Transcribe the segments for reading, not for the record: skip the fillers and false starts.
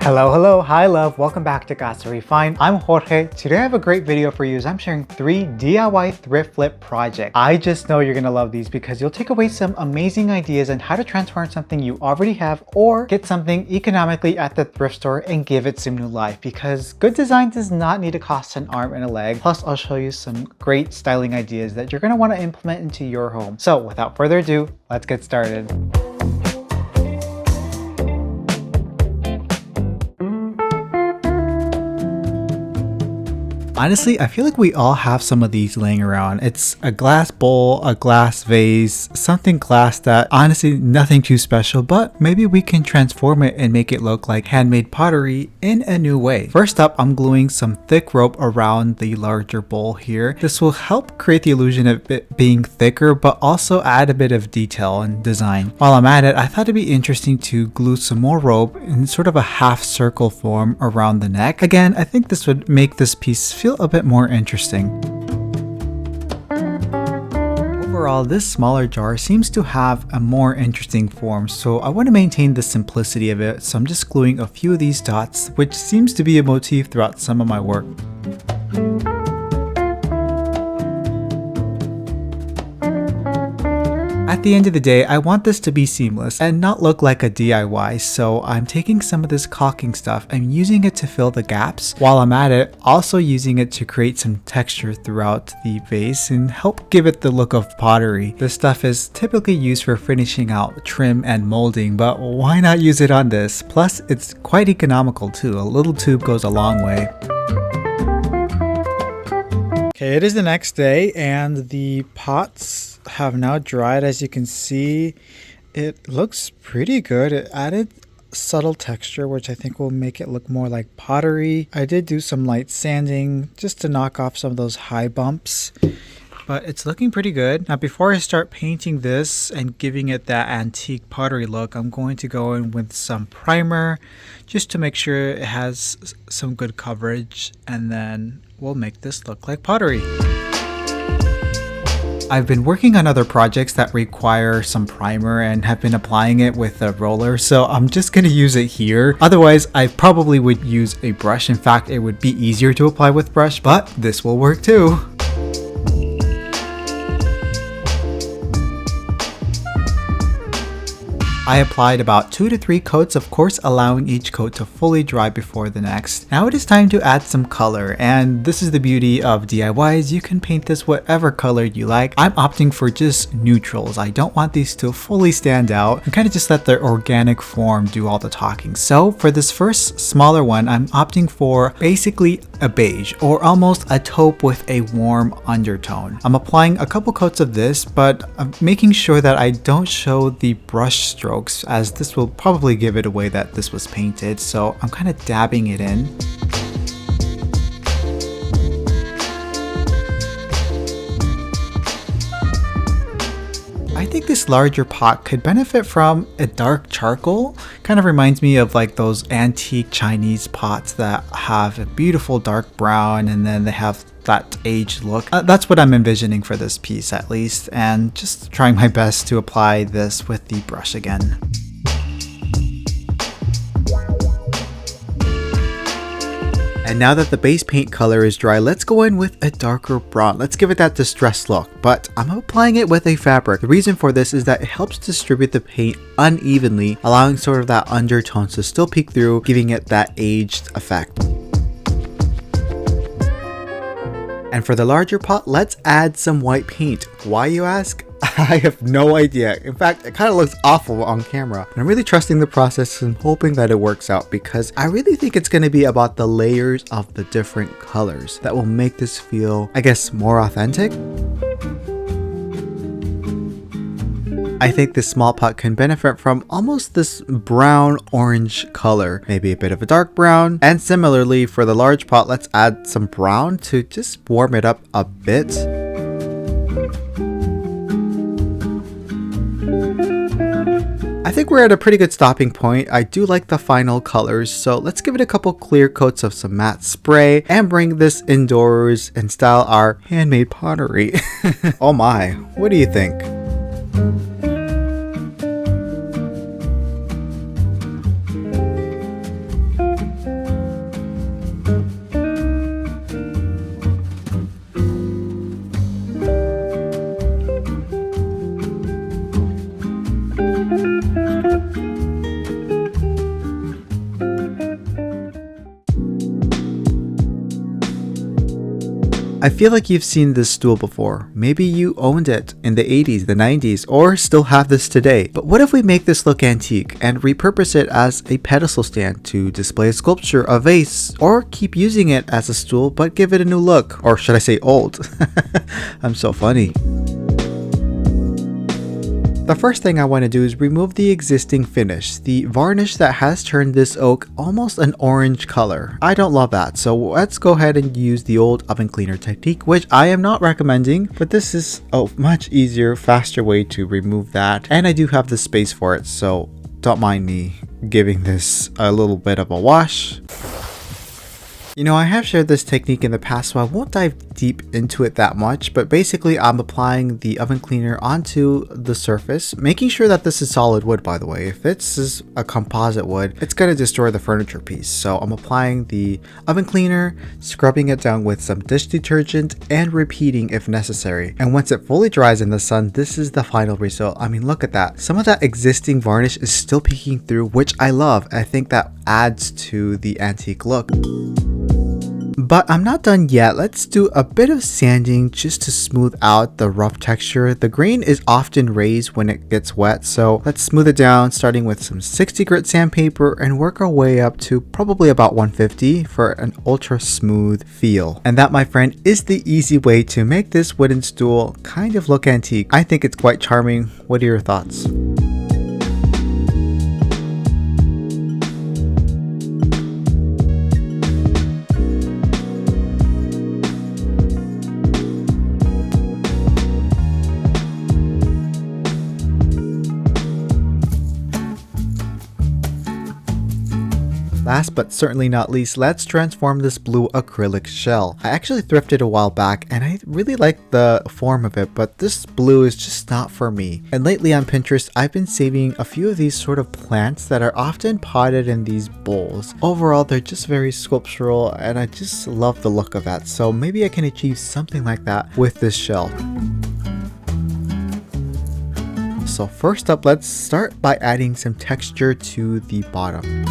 Hello, hi love, welcome back to Casa Refined. I'm Jorge. Today I have a great video for you as I'm sharing 3 DIY thrift flip projects. I just know you're gonna love these because you'll take away some amazing ideas on how to transform something you already have or get something economically at the thrift store and give it some new life, because good design does not need to cost an arm and a leg. Plus I'll show you some great styling ideas that you're gonna want to implement into your home. So without further ado, let's get started. Honestly, I feel like we all have some of these laying around. It's a glass bowl, a glass vase, something glass that honestly nothing too special, but maybe we can transform it and make it look like handmade pottery in a new way. First up, I'm gluing some thick rope around the larger bowl here. This will help create the illusion of it being thicker, but also add a bit of detail and design. While I'm at it, I thought it'd be interesting to glue some more rope in sort of a half circle form around the neck. Again, I think this would make this piece feel a bit more interesting. Overall, this smaller jar seems to have a more interesting form, so I want to maintain the simplicity of it, so I'm just gluing a few of these dots, which seems to be a motif throughout some of my work. At the end of the day, I want this to be seamless and not look like a DIY, so I'm taking some of this caulking stuff and using it to fill the gaps. While I'm at it, also using it to create some texture throughout the vase and help give it the look of pottery. This stuff is typically used for finishing out trim and molding, but why not use it on this? Plus, it's quite economical too. A little tube goes a long way. Okay, it is the next day and the pots have now dried. As you can see, it looks pretty good. It added subtle texture, which I think will make it look more like pottery. I did do some light sanding just to knock off some of those high bumps, but it's looking pretty good. Now, before I start painting this and giving it that antique pottery look, I'm going to go in with some primer just to make sure it has some good coverage, and then we'll make this look like pottery. I've been working on other projects that require some primer and have been applying it with a roller, so I'm just going to use it here. Otherwise, I probably would use a brush. In fact, it would be easier to apply with brush, but this will work too. I applied about 2 to 3 coats, of course allowing each coat to fully dry before the next. Now it is time to add some color, and this is the beauty of DIYs. You can paint this whatever color you like. I'm opting for just neutrals. I don't want these to fully stand out and kind of just let their organic form do all the talking. So for this first smaller one, I'm opting for basically a beige or almost a taupe with a warm undertone. I'm applying a couple coats of this, but I'm making sure that I don't show the brush strokes, as this will probably give it away that this was painted, so I'm kind of dabbing it in. I think this larger pot could benefit from a dark charcoal. Kind of reminds me of like those antique Chinese pots that have a beautiful dark brown and then they have that aged look. That's what I'm envisioning for this piece at least, and just trying my best to apply this with the brush again. And now that the base paint color is dry, let's go in with a darker brown. Let's give it that distressed look, but I'm applying it with a fabric. The reason for this is that it helps distribute the paint unevenly, allowing sort of that undertones to still peek through, giving it that aged effect. And for the larger pot, let's add some white paint. Why, you ask? I have no idea. In fact, it kind of looks awful on camera. And I'm really trusting the process and hoping that it works out, because I really think it's going to be about the layers of the different colors that will make this feel, I guess, more authentic. I think this small pot can benefit from almost this brown orange color, maybe a bit of a dark brown. And similarly for the large pot, let's add some brown to just warm it up a bit. I think we're at a pretty good stopping point. I do like the final colors, so let's give it a couple clear coats of some matte spray and bring this indoors and style our handmade pottery. Oh my, what do you think? I feel like you've seen this stool before. Maybe you owned it in the 80s, the 90s, or still have this today. But what if we make this look antique and repurpose it as a pedestal stand to display a sculpture, a vase, or keep using it as a stool but give it a new look? Or should I say old? I'm so funny. The first thing I want to do is remove the existing finish, the varnish that has turned this oak almost an orange color. I don't love that, so let's go ahead and use the old oven cleaner technique, which I am not recommending, but this is a much easier, faster way to remove that. And I do have the space for it, so don't mind me giving this a little bit of a wash. You know, I have shared this technique in the past, so I won't dive deep into it that much, but basically I'm applying the oven cleaner onto the surface, making sure that this is solid wood, by the way. If this is a composite wood, it's going to destroy the furniture piece. So I'm applying the oven cleaner, scrubbing it down with some dish detergent, and repeating if necessary. And once it fully dries in the sun, this is the final result. I mean, look at that. Some of that existing varnish is still peeking through, which I love. I think that adds to the antique look. But I'm not done yet. Let's do a bit of sanding just to smooth out the rough texture. The grain is often raised when it gets wet, so let's smooth it down, starting with some 60 grit sandpaper and work our way up to probably about 150 for an ultra smooth feel. And that, my friend, is the easy way to make this wooden stool kind of look antique. I think it's quite charming. What are your thoughts? Last but certainly not least, let's transform this blue acrylic shell. I actually thrifted a while back and I really like the form of it, but this blue is just not for me. And lately on Pinterest, I've been saving a few of these sort of plants that are often potted in these bowls. Overall, they're just very sculptural and I just love the look of that. So maybe I can achieve something like that with this shell. So first up, let's start by adding some texture to the bottom.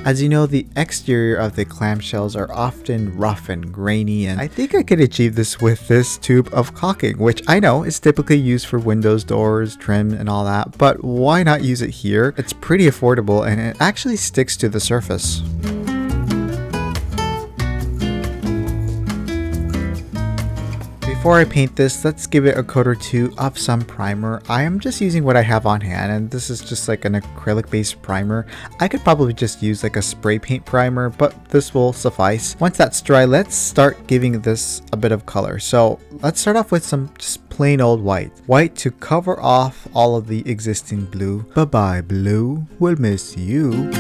As you know, the exterior of the clamshells are often rough and grainy, and I think I could achieve this with this tube of caulking, which I know is typically used for windows, doors, trim, and all that, but why not use it here? It's pretty affordable and it actually sticks to the surface. Before I paint this, let's give it a coat or two of some primer. I am just using what I have on hand, and this is just like an acrylic based primer. I could probably just use like a spray paint primer, but this will suffice. Once that's dry, let's start giving this a bit of color. So let's start off with some just plain old white. White to cover off all of the existing blue. Bye-bye blue, we'll miss you.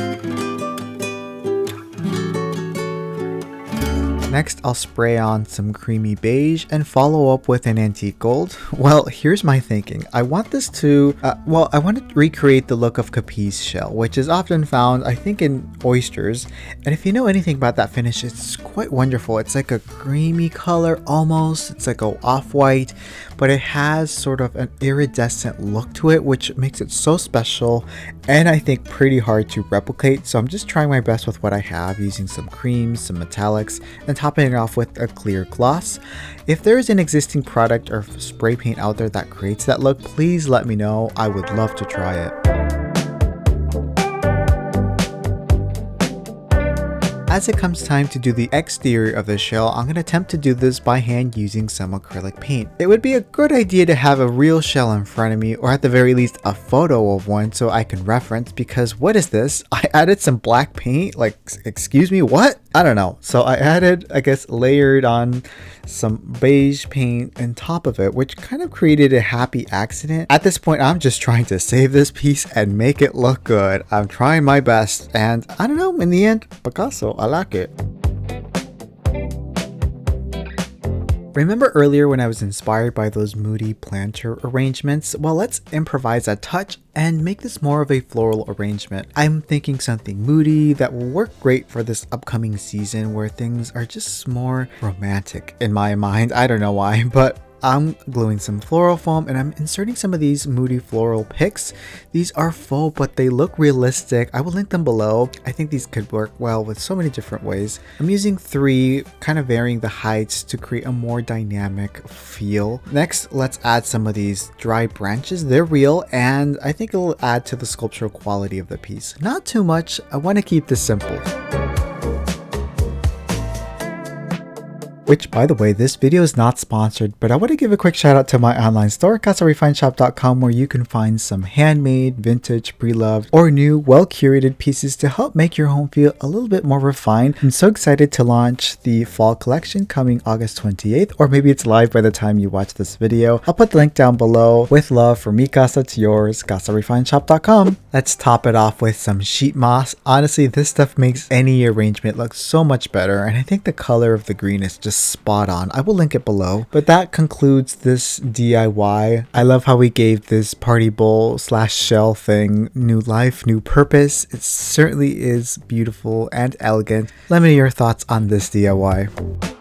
Next, I'll spray on some creamy beige and follow up with an antique gold. Well, here's my thinking. I want this to, I want to recreate the look of capiz shell, which is often found, I think, in oysters. And if you know anything about that finish, it's quite wonderful. It's like a creamy color almost. It's like a off-white, but it has sort of an iridescent look to it, which makes it so special and I think pretty hard to replicate. So I'm just trying my best with what I have, using some creams, some metallics, and topping it off with a clear gloss. If there is an existing product or spray paint out there that creates that look, please let me know. I would love to try it. As it comes time to do the exterior of the shell, I'm going to attempt to do this by hand using some acrylic paint. It would be a good idea to have a real shell in front of me, or at the very least a photo of one so I can reference, because what is this? I added some black paint, like, excuse me, what? I don't know. So I added, I guess, layered on some beige paint on top of it, which kind of created a happy accident. At this point, I'm just trying to save this piece and make it look good. I'm trying my best, and I don't know, in the end, Picasso, I like it. Remember earlier when I was inspired by those moody planter arrangements? Well, let's improvise a touch and make this more of a floral arrangement. I'm thinking something moody that will work great for this upcoming season where things are just more romantic in my mind. I don't know why, but I'm gluing some floral foam and I'm inserting some of these moody floral picks. These are faux, but they look realistic. I will link them below. I think these could work well with so many different ways. I'm using 3, kind of varying the heights to create a more dynamic feel. Next, let's add some of these dry branches. They're real and I think it'll add to the sculptural quality of the piece. Not too much. I want to keep this simple. Which, by the way, this video is not sponsored, but I want to give a quick shout out to my online store, casarefinedshop.com, where you can find some handmade, vintage, pre-loved, or new, well-curated pieces to help make your home feel a little bit more refined. I'm so excited to launch the fall collection coming August 28th, or maybe it's live by the time you watch this video. I'll put the link down below. With love from me, Casa, to yours, casarefinedshop.com. Let's top it off with some sheet moss. Honestly, this stuff makes any arrangement look so much better, and I think the color of the green is just spot on. I will link it below. But that concludes this DIY. I love how we gave this party bowl / shell thing new life, new purpose. It certainly is beautiful and elegant. Let me know your thoughts on this DIY.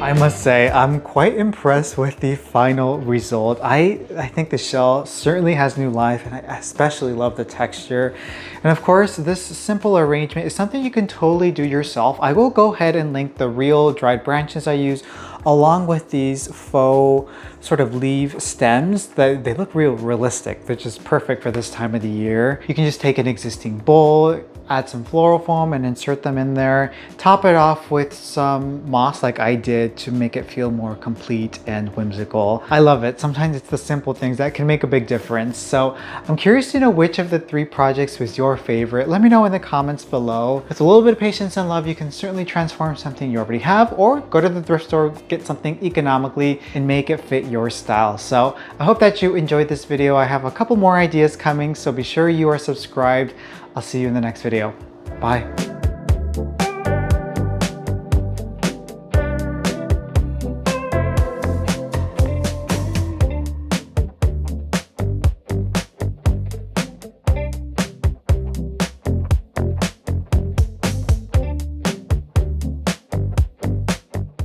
I must say, I'm quite impressed with the final result. I think the shell certainly has new life, and I especially love the texture. And of course, this simple arrangement is something you can totally do yourself. I will go ahead and link the real dried branches I use along with these faux sort of leaf stems that they look realistic. They're just perfect for this time of the year. You can just take an existing bowl, add some floral foam and insert them in there. Top it off with some moss like I did to make it feel more complete and whimsical. I love it. Sometimes it's the simple things that can make a big difference. So I'm curious to know which of the 3 projects was your favorite. Let me know in the comments below. With a little bit of patience and love, you can certainly transform something you already have, or go to the thrift store, get something economically and make it fit your style. So I hope that you enjoyed this video. I have a couple more ideas coming, so be sure you are subscribed. I'll see you in the next video. Bye.